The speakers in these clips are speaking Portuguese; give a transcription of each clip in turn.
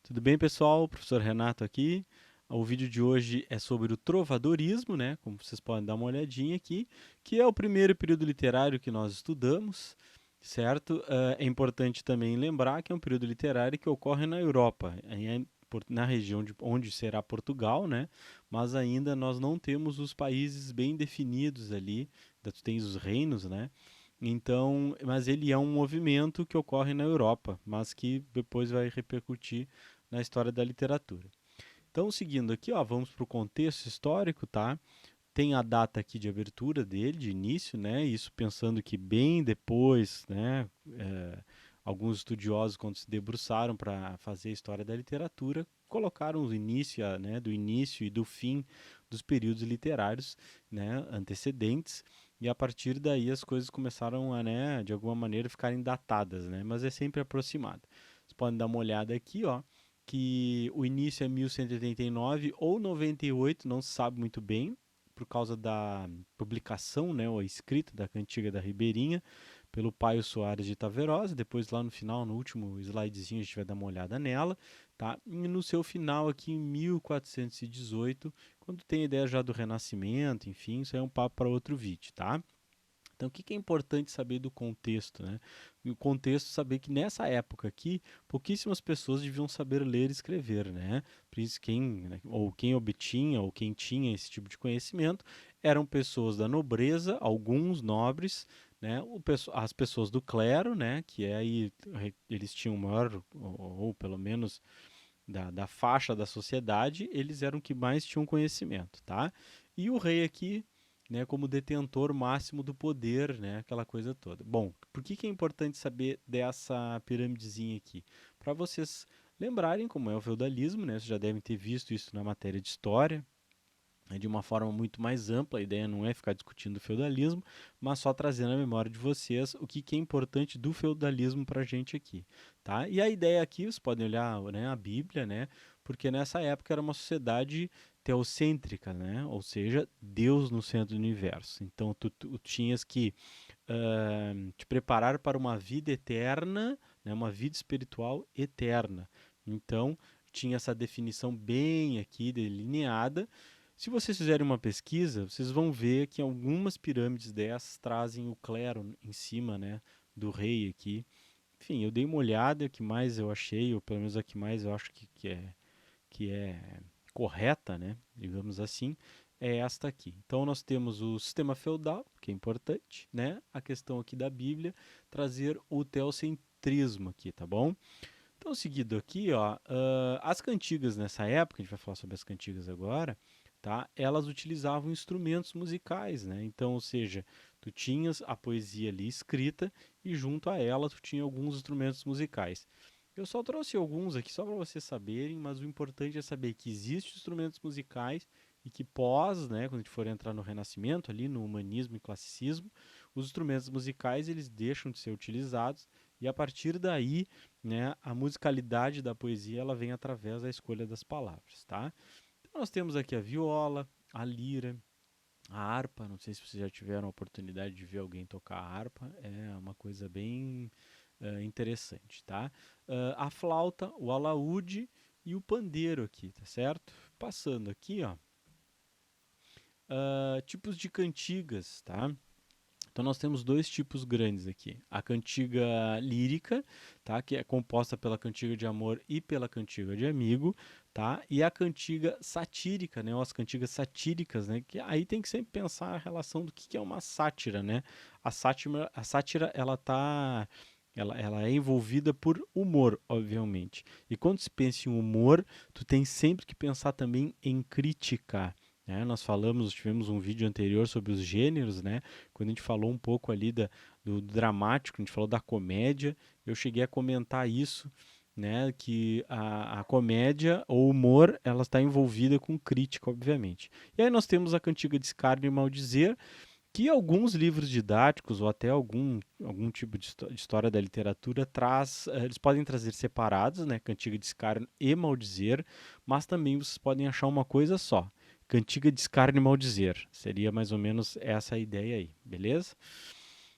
Tudo bem, pessoal? Professor Renato aqui. O vídeo de hoje é sobre o trovadorismo, né? Como vocês podem dar uma olhadinha aqui, que é o primeiro período literário que nós estudamos, certo? É importante também lembrar que é um período literário que ocorre na Europa, na região onde será Portugal, né? Mas ainda nós não temos os países bem definidos ali, tu tens os reinos, né? Então, mas ele é um movimento que ocorre na Europa, mas que depois vai repercutir na história da literatura. Então, seguindo aqui, ó, vamos para o contexto histórico, tá? Tem a data aqui de abertura dele, de início, né? Isso pensando que bem depois, né? Alguns estudiosos, quando se debruçaram para fazer a história da literatura, colocaram o início, né? Do início e do fim dos períodos literários, né? Antecedentes. E a partir daí as coisas começaram a, né? De alguma maneira, ficarem datadas, né? Mas é sempre aproximado. Vocês podem dar uma olhada aqui, ó, que o início é 1189 ou 98, não se sabe muito bem, por causa da publicação, né, ou a escrita da Cantiga da Ribeirinha, pelo Paio Soares de Taverosa. Depois, lá no final, no último slidezinho, a gente vai dar uma olhada nela. Tá? E no seu final, aqui em 1418, quando tem a ideia já do Renascimento, enfim, isso aí é um papo para outro vídeo, tá? Então, o que é importante saber do contexto, né? O contexto, saber que nessa época aqui, pouquíssimas pessoas deviam saber ler e escrever, né? Por isso, quem obtinha ou quem tinha esse tipo de conhecimento eram pessoas da nobreza, alguns nobres, né? As pessoas do clero, né? Que é aí, eles tinham maior, ou pelo menos da faixa da sociedade, eles eram que mais tinham conhecimento, tá? E o rei aqui, né, como detentor máximo do poder, né, aquela coisa toda. Bom, por que é importante saber dessa piramidezinha aqui? Para vocês lembrarem como é o feudalismo, né? Vocês já devem ter visto isso na matéria de história, de uma forma muito mais ampla. A ideia não é ficar discutindo o feudalismo, mas só trazendo à memória de vocês o que é importante do feudalismo para a gente aqui, tá? E a ideia aqui, vocês podem olhar, né, a Bíblia, né? Porque nessa época era uma sociedade teocêntrica, né? Ou seja, Deus no centro do universo. Então tu tinhas que te preparar para uma vida eterna, né? Uma vida espiritual eterna. Então tinha essa definição bem aqui delineada. Se vocês fizerem uma pesquisa, vocês vão ver que algumas pirâmides dessas trazem o clero em cima, né, do rei aqui. Enfim, eu dei uma olhada, o que mais eu achei, ou pelo menos a que mais eu acho que é correta, né, digamos assim, é esta aqui. Então nós temos o sistema feudal, que é importante, né, a questão aqui da Bíblia, trazer o teocentrismo aqui, tá bom? Então, seguido aqui, ó, as cantigas nessa época, a gente vai falar sobre as cantigas agora, tá? Elas utilizavam instrumentos musicais, né? Então, ou seja, tu tinhas a poesia ali escrita e junto a ela tu tinha alguns instrumentos musicais. Eu só trouxe alguns aqui só para vocês saberem, mas o importante é saber que existem instrumentos musicais e que pós, né, quando a gente for entrar no Renascimento, ali no humanismo e classicismo, os instrumentos musicais eles deixam de ser utilizados e a partir daí, né, a musicalidade da poesia ela vem através da escolha das palavras, tá? Então nós temos aqui a viola, a lira, a harpa. Não sei se vocês já tiveram a oportunidade de ver alguém tocar a harpa, é uma coisa bem interessante, tá? A flauta, o alaúde e o pandeiro aqui, tá certo? Passando aqui, ó, tipos de cantigas, tá? Então nós temos dois tipos grandes aqui. A cantiga lírica, tá? Que é composta pela cantiga de amor e pela cantiga de amigo, tá? E a cantiga satírica, né? Ou as cantigas satíricas, né? Que aí tem que sempre pensar a relação do que é uma sátira, né? A sátira ela é envolvida por humor, obviamente. E quando se pensa em humor, tu tem sempre que pensar também em crítica, né? Nós tivemos um vídeo anterior sobre os gêneros, né? Quando a gente falou um pouco ali do dramático, a gente falou da comédia, eu cheguei a comentar isso, né, que a comédia, ou humor, ela está envolvida com crítica, obviamente. E aí nós temos a cantiga de escárnio e maldizer, que alguns livros didáticos, ou até algum tipo de história da literatura, eles podem trazer separados, né, cantiga de escárnio e maldizer, mas também vocês podem achar uma coisa só, cantiga de escárnio e maldizer. Seria mais ou menos essa a ideia aí, beleza?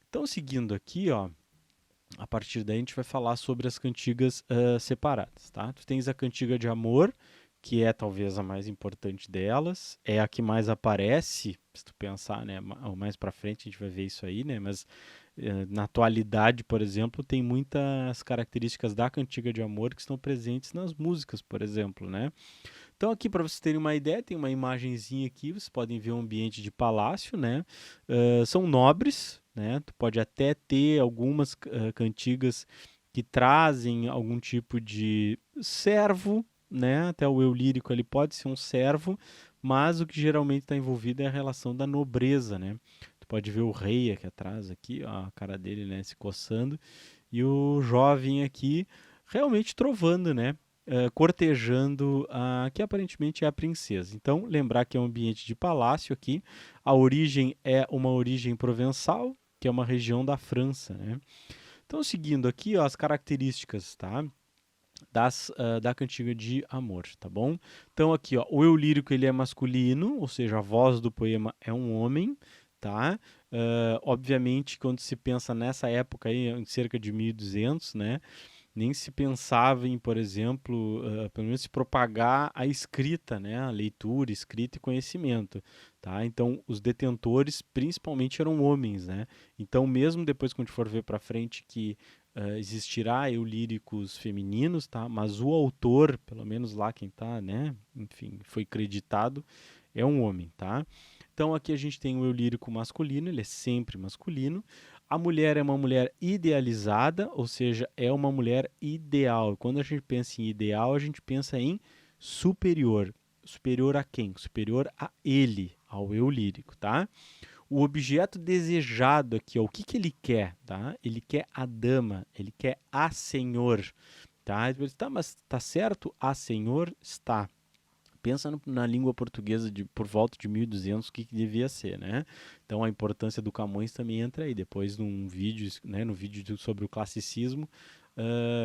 Então, seguindo aqui, ó, a partir daí a gente vai falar sobre as cantigas separadas, tá? Tu tens a cantiga de amor, que é talvez a mais importante delas, é a que mais aparece, se tu pensar, né? Mais para frente a gente vai ver isso aí, né? Mas na atualidade, por exemplo, tem muitas características da cantiga de amor que estão presentes nas músicas, por exemplo, né? Então aqui para vocês terem uma ideia, tem uma imagenzinha aqui, vocês podem ver um ambiente de palácio, né? São nobres, né? Tu pode até ter algumas cantigas que trazem algum tipo de servo, né? Até o eu lírico ele pode ser um servo, mas o que geralmente está envolvido é a relação da nobreza, né? Tu pode ver o rei aqui atrás, aqui, ó, a cara dele, né, se coçando, e o jovem aqui realmente trovando, né? Cortejando a que aparentemente é a princesa. Então, lembrar que é um ambiente de palácio aqui. A origem é uma origem provençal, que é uma região da França, né? Então, seguindo aqui, ó, as características, tá? Da cantiga de amor, tá bom? Então aqui, ó, o eu lírico ele é masculino, ou seja, a voz do poema é um homem, tá? Obviamente, quando se pensa nessa época aí, em cerca de 1200, né? Nem se pensava em, por exemplo, pelo menos se propagar a escrita, né? A leitura, escrita e conhecimento, tá? Então, os detentores principalmente eram homens, né? Então, mesmo depois quando a gente for ver para frente que existirá eu líricos femininos, tá? Mas o autor, pelo menos lá quem tá, né? Enfim, foi creditado, é um homem, tá? Então aqui a gente tem o eu lírico masculino, ele é sempre masculino. A mulher é uma mulher idealizada, ou seja, é uma mulher ideal. Quando a gente pensa em ideal, a gente pensa em superior. Superior a quem? Superior a ele, ao eu lírico, tá? O objeto desejado aqui, ó, o que, que ele quer, tá? Ele quer a dama, ele quer a senhor, tá? Tá, mas tá certo? A senhor está. Pensa na língua portuguesa por volta de 1200, o que devia ser, né? Então a importância do Camões também entra aí. Depois num vídeo, né, no vídeo sobre o classicismo,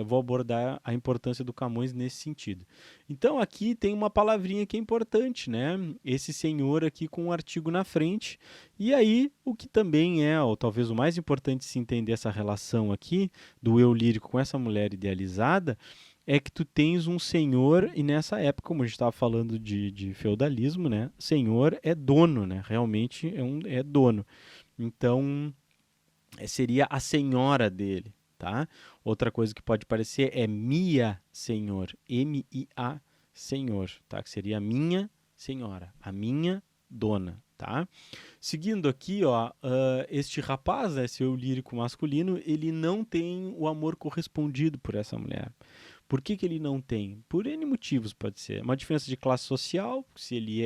vou abordar a importância do Camões nesse sentido. Então aqui tem uma palavrinha que é importante, né? Esse senhor aqui com um artigo na frente. E aí o que também é, ou talvez o mais importante se entender essa relação aqui do eu lírico com essa mulher idealizada, é que tu tens um senhor, e nessa época, como a gente estava falando de feudalismo, né? Senhor é dono, né? Realmente é dono. Então, seria a senhora dele, tá? Outra coisa que pode parecer é Mia Senhor, M-I-A Senhor, tá? Que seria a minha senhora, a minha dona, tá? Seguindo aqui, ó, este rapaz, né, esse eu lírico masculino, ele não tem o amor correspondido por essa mulher. Por que, que ele não tem? Por N motivos, pode ser. Uma diferença de classe social, se ele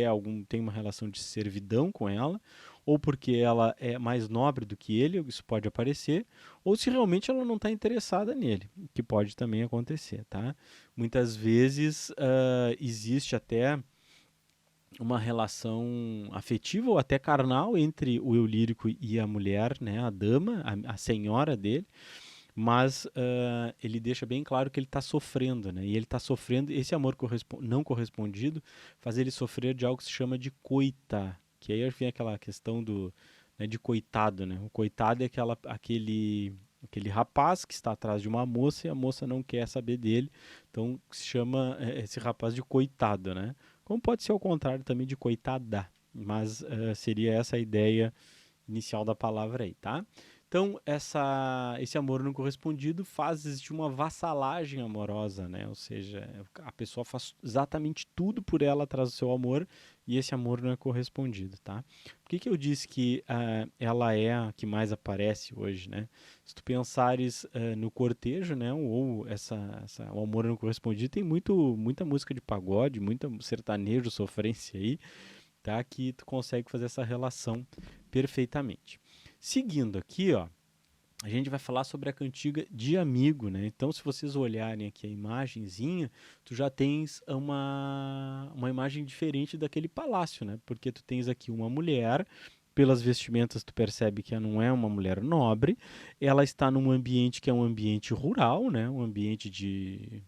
tem uma relação de servidão com ela, ou porque ela é mais nobre do que ele, isso pode aparecer, ou se realmente ela não está interessada nele, que pode também acontecer, tá? Muitas vezes existe até uma relação afetiva ou até carnal entre o eu lírico e a mulher, né, a dama, a senhora dele, mas ele deixa bem claro que ele está sofrendo, né? E ele está sofrendo, esse amor não correspondido faz ele sofrer de algo que se chama de coita, que aí vem aquela questão né, de coitado, né? O coitado é aquele rapaz que está atrás de uma moça e a moça não quer saber dele, então se chama esse rapaz de coitado, né? Como pode ser ao contrário também de coitada, mas seria essa a ideia inicial da palavra aí, tá? Então, esse amor não correspondido faz existir uma vassalagem amorosa, né? Ou seja, a pessoa faz exatamente tudo por ela atrás do seu amor e esse amor não é correspondido, tá? Por que eu disse que ela é a que mais aparece hoje, né? Se tu pensares no cortejo, né? Ou o amor não correspondido, tem muita música de pagode, muita sertanejo, sofrência aí, tá? Que tu consegue fazer essa relação perfeitamente. Seguindo aqui, ó, a gente vai falar sobre a cantiga de amigo, né? Então, se vocês olharem aqui a imagenzinha, tu já tens uma imagem diferente daquele palácio, né? Porque tu tens aqui uma mulher, pelas vestimentas tu percebe que ela não é uma mulher nobre, ela está num ambiente que é um ambiente rural, né? Um ambiente de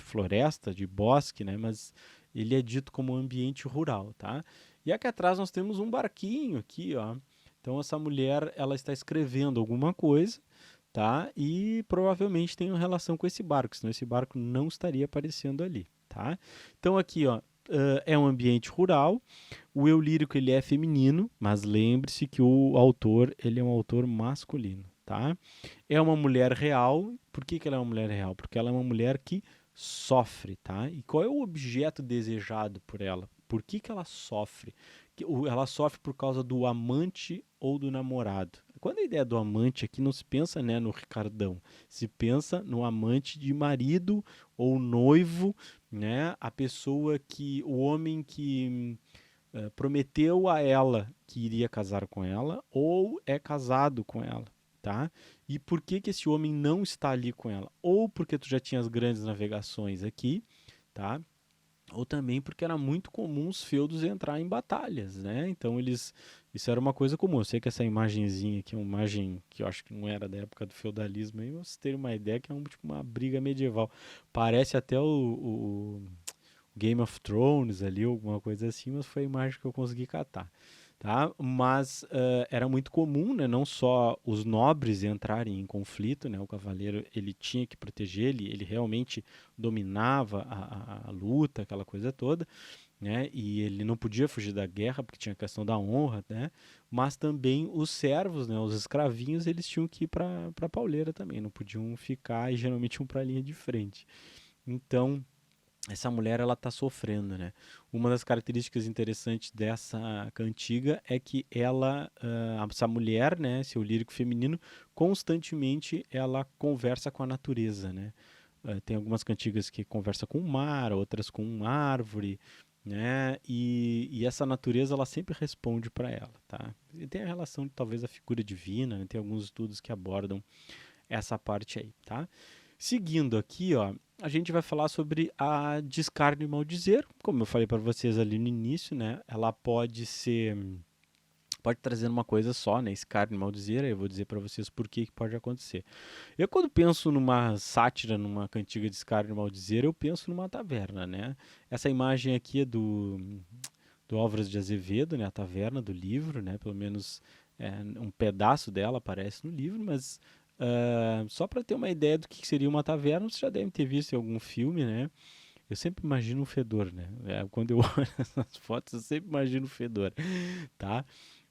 floresta, de bosque, né? Mas ele é dito como um ambiente rural, tá? E aqui atrás nós temos um barquinho aqui, ó. Então essa mulher, ela está escrevendo alguma coisa, tá? E provavelmente tem uma relação com esse barco, senão esse barco não estaria aparecendo ali, tá? Então aqui, ó, é um ambiente rural. O eu lírico ele é feminino, mas lembre-se que o autor ele é um autor masculino, tá? É uma mulher real. Por que ela é uma mulher real? Porque ela é uma mulher que sofre, tá? E qual é o objeto desejado por ela? Por que ela sofre? Ela sofre por causa do amante ou do namorado. Quando a ideia do amante aqui não se pensa, né, no Ricardão, se pensa no amante de marido ou noivo, né? A pessoa que, o homem que prometeu a ela que iria casar com ela ou é casado com ela, tá? E por que esse homem não está ali com ela? Ou porque tu já tinha as grandes navegações aqui, tá? Ou também porque era muito comum os feudos entrar em batalhas, né? Então isso era uma coisa comum. Eu sei que essa imagenzinha aqui é uma imagem que eu acho que não era da época do feudalismo, aí vocês terem uma ideia que é tipo uma briga medieval. Parece até o Game of Thrones ali, alguma coisa assim, mas foi a imagem que eu consegui catar. Tá? Mas era muito comum, né, não só os nobres entrarem em conflito, né, o cavaleiro ele tinha que proteger, ele realmente dominava a luta, aquela coisa toda, né, e ele não podia fugir da guerra porque tinha a questão da honra, né, mas também os servos, né, os escravinhos, eles tinham que ir para a pauleira também, não podiam ficar e geralmente iam para a linha de frente. Então essa mulher ela está sofrendo, né? Uma das características interessantes dessa cantiga é que ela, essa mulher, né, seu lírico feminino, constantemente ela conversa com a natureza, né? Tem algumas cantigas que conversa com o mar, outras com uma árvore, né? E essa natureza ela sempre responde para ela, tá? E tem a relação talvez da figura divina, né? Tem alguns estudos que abordam essa parte aí, tá? Seguindo aqui, ó, a gente vai falar sobre a descarne e maldizer, como eu falei para vocês ali no início, né? Ela pode trazer uma coisa só, né? Escárnio e maldizer, aí eu vou dizer para vocês por que pode acontecer. Eu quando penso numa sátira, numa cantiga de escárnio e maldizer, eu penso numa taverna, né? Essa imagem aqui é do Álvares de Azevedo, né? A taverna do livro, né? Pelo menos um pedaço dela aparece no livro, mas só para ter uma ideia do que seria uma taverna, você já deve ter visto em algum filme, né? Eu sempre imagino um fedor, né? Quando eu olho essas fotos, eu sempre imagino um fedor, tá?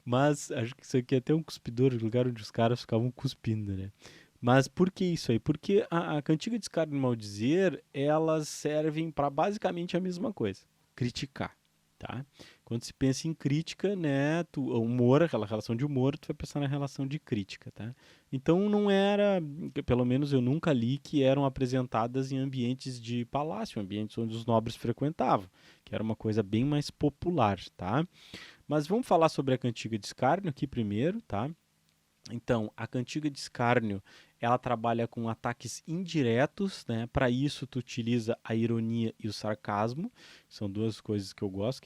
Mas acho que isso aqui é até um cuspidor, o lugar onde os caras ficavam cuspindo, né? Mas por que isso aí? Porque a cantiga de escárnio e maldizer, elas servem para basicamente a mesma coisa, criticar, tá? Quando se pensa em crítica, né, humor, aquela relação de humor, tu vai pensar na relação de crítica, tá? Então não era, pelo menos eu nunca li que eram apresentadas em ambientes de palácio, ambientes onde os nobres frequentavam, que era uma coisa bem mais popular, tá? Mas vamos falar sobre a cantiga de escárnio aqui primeiro, tá? Então, a cantiga de escárnio, ela trabalha com ataques indiretos, né? Para isso, tu utiliza a ironia e o sarcasmo. São duas coisas que eu gosto.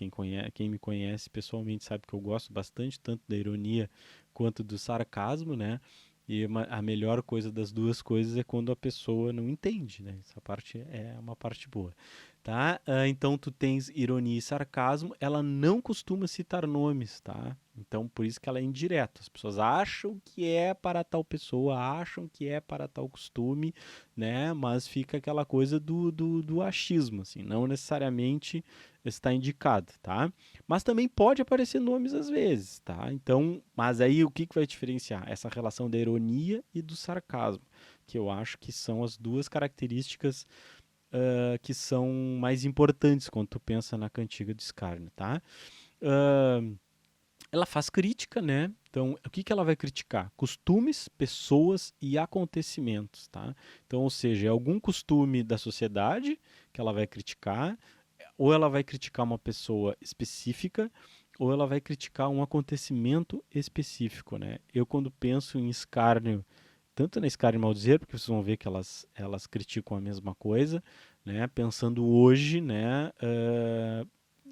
Quem me conhece pessoalmente sabe que eu gosto bastante, tanto da ironia quanto do sarcasmo, né? E a melhor coisa das duas coisas é quando a pessoa não entende, né? Essa parte é uma parte boa, tá? Então tu tens ironia e sarcasmo, ela não costuma citar nomes, tá? Então por isso que ela é indireta. As pessoas acham que é para tal pessoa, acham que é para tal costume, né? Mas fica aquela coisa do achismo, assim, não necessariamente está indicado, tá? Mas também pode aparecer nomes às vezes, tá? Então, mas aí o que vai diferenciar? Essa relação da ironia e do sarcasmo, que eu acho que são as duas características que são mais importantes quando tu pensa na cantiga de escárnio, tá? Uh, ela faz crítica, né? Então, o que ela vai criticar? Costumes, pessoas e acontecimentos, tá? Então, ou seja, é algum costume da sociedade que ela vai criticar, ou ela vai criticar uma pessoa específica, ou ela vai criticar um acontecimento específico, né? Eu, quando penso em escárnio, tanto na escárnio e maldizer, porque vocês vão ver que elas criticam a mesma coisa, né? Pensando hoje, né?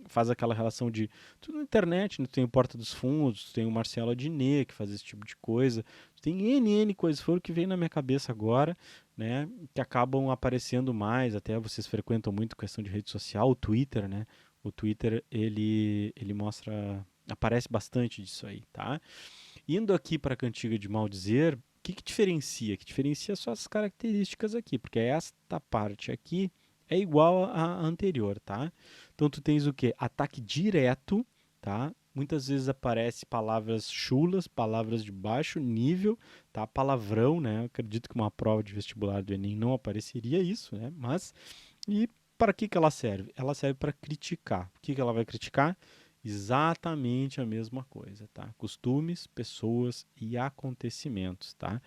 Faz aquela relação de tudo na internet, né? Tu tem o Porta dos Fundos, tu tem o Marcelo Adnet que faz esse tipo de coisa, tu tem N coisas, foi o que vem na minha cabeça agora, né, que acabam aparecendo mais, até vocês frequentam muito questão de rede social, o Twitter, né, o Twitter ele mostra, aparece bastante disso aí, tá? Indo aqui para a cantiga de maldizer, o que que diferencia? Que diferencia só as características aqui, porque esta parte aqui é igual à anterior, tá? Então tu tens o quê? Ataque direto, tá? Muitas vezes aparece palavras chulas, palavras de baixo nível, tá? Palavrão, né? Eu acredito que uma prova de vestibular do Enem não apareceria isso, né? Mas e para que ela serve? Ela serve para criticar. O que ela vai criticar? Exatamente a mesma coisa, tá? Costumes, pessoas e acontecimentos, tá?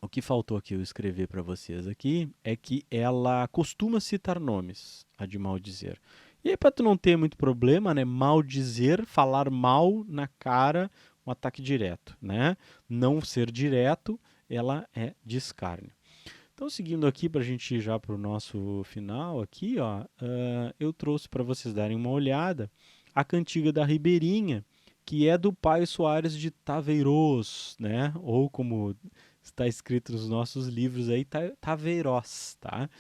O que faltou aqui eu escrever para vocês aqui é que ela costuma citar nomes, a de maldizer. E aí, para tu não ter muito problema, né? Maldizer, falar mal na cara, um ataque direto, né? Não ser direto, ela é de escárnio. Então, seguindo aqui para a gente ir já para o nosso final aqui, ó, eu trouxe para vocês darem uma olhada a cantiga da Ribeirinha, que é do Paio Soares de Taveiros, né? Ou como está escrito nos nossos livros aí, Taveiros, tá?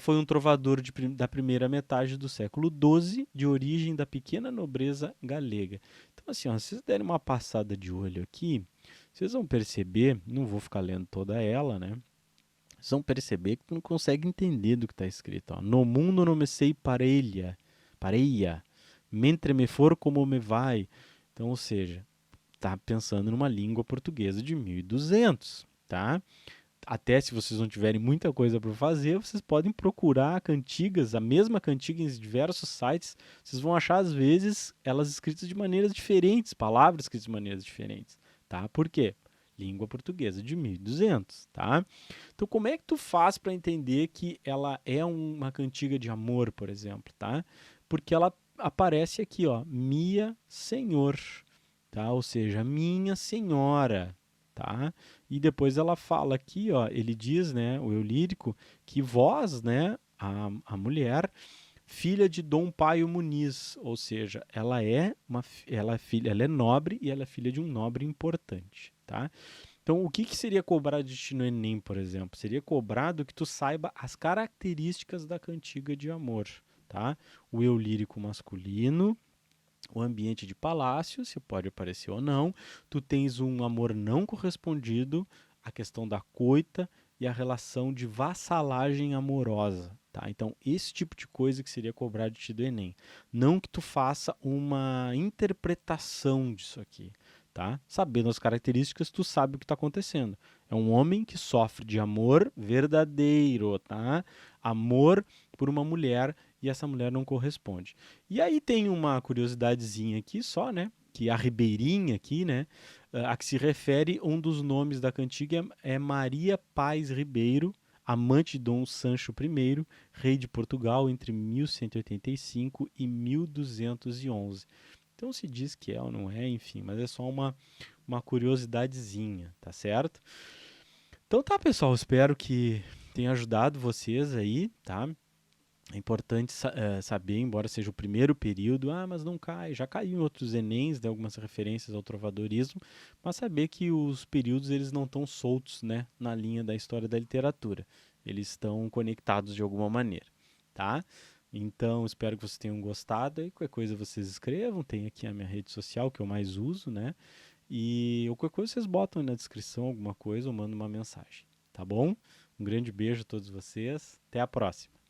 Foi um trovador da primeira metade do século XII, de origem da pequena nobreza galega. Então, assim, ó, se vocês derem uma passada de olho aqui, vocês vão perceber, não vou ficar lendo toda ela, né? Vocês vão perceber que tu não consegue entender do que está escrito. Ó. No mundo não me sei pareia, mentre me for como me vai. Então, ou seja, tá pensando numa língua portuguesa de 1200, tá? Até se vocês não tiverem muita coisa para fazer, vocês podem procurar cantigas, a mesma cantiga em diversos sites. Vocês vão achar, às vezes, elas escritas de maneiras diferentes, palavras escritas de maneiras diferentes, tá? Por quê? Língua portuguesa de 1200, tá? Então, como é que tu faz para entender que ela é uma cantiga de amor, por exemplo, tá? Porque ela aparece aqui, ó, Mia Senhor, tá? Ou seja, minha senhora, tá? E depois ela fala aqui, ó, ele diz, né, o eu lírico, que vós, né, a mulher, filha de Dom Paio Muniz, ou seja, ela é nobre e ela é filha de um nobre importante, tá? Então, o que, que seria cobrado de ti no Enem, por exemplo? Seria cobrado que tu saiba as características da cantiga de amor, tá? O eu lírico masculino, o ambiente de palácio, se pode aparecer ou não. Tu tens um amor não correspondido, a questão da coita e a relação de vassalagem amorosa, tá? Então, esse tipo de coisa que seria cobrado de ti do Enem. Não que tu faça uma interpretação disso aqui, tá? Sabendo as características, tu sabe o que está acontecendo. É um homem que sofre de amor verdadeiro, tá? Amor por uma mulher e essa mulher não corresponde. E aí tem uma curiosidadezinha aqui só, né? Que a Ribeirinha aqui, né? A que se refere, um dos nomes da cantiga é Maria Paz Ribeiro, amante de Dom Sancho I, rei de Portugal entre 1185 e 1211. Então se diz que é ou não é, enfim, mas é só uma curiosidadezinha, tá certo? Então tá, pessoal, espero que tenha ajudado vocês aí, tá? É importante saber, embora seja o primeiro período, mas não cai, já caiu em outros Enems, né, algumas referências ao trovadorismo, mas saber que os períodos eles não estão soltos, né, na linha da história da literatura, eles estão conectados de alguma maneira, tá? Então, espero que vocês tenham gostado e qualquer coisa vocês escrevam, tem aqui a minha rede social que eu mais uso, né, e qualquer coisa vocês botam aí na descrição alguma coisa ou mandam uma mensagem, tá bom? Um grande beijo a todos vocês, até a próxima!